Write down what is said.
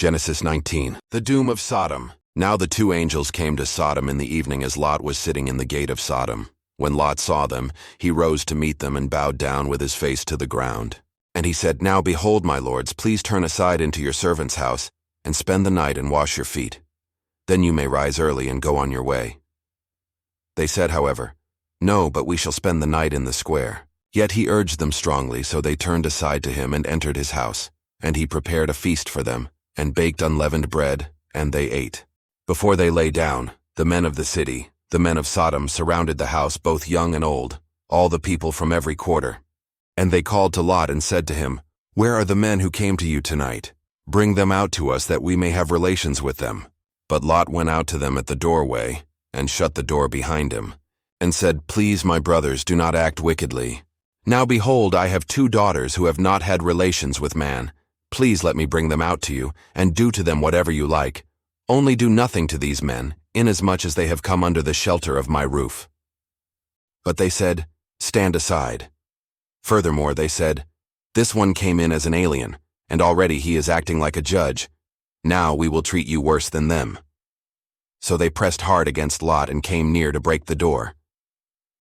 Genesis 19. The doom of Sodom. Now the two angels came to Sodom in the evening as Lot was sitting in the gate of Sodom. When Lot saw them, he rose to meet them and bowed down with his face to the ground. And he said, Now behold, my lords, please turn aside into your servant's house, and spend the night and wash your feet. Then you may rise early and go on your way. They said, however, No, but we shall spend the night in the square. Yet he urged them strongly, so they turned aside to him and entered his house. And he prepared a feast for them, and baked unleavened bread, and they ate. Before they lay down, the men of the city, the men of Sodom, surrounded the house, both young and old, all the people from every quarter. And they called to Lot and said to him, Where are the men who came to you tonight? Bring them out to us that we may have relations with them. But Lot went out to them at the doorway, and shut the door behind him, and said, Please, my brothers, do not act wickedly. Now behold, I have 2 daughters who have not had relations with man. Please let me bring them out to you, and do to them whatever you like. Only do nothing to these men, inasmuch as they have come under the shelter of my roof. But they said, Stand aside. Furthermore, they said, This one came in as an alien, and already he is acting like a judge. Now we will treat you worse than them. So they pressed hard against Lot and came near to break the door.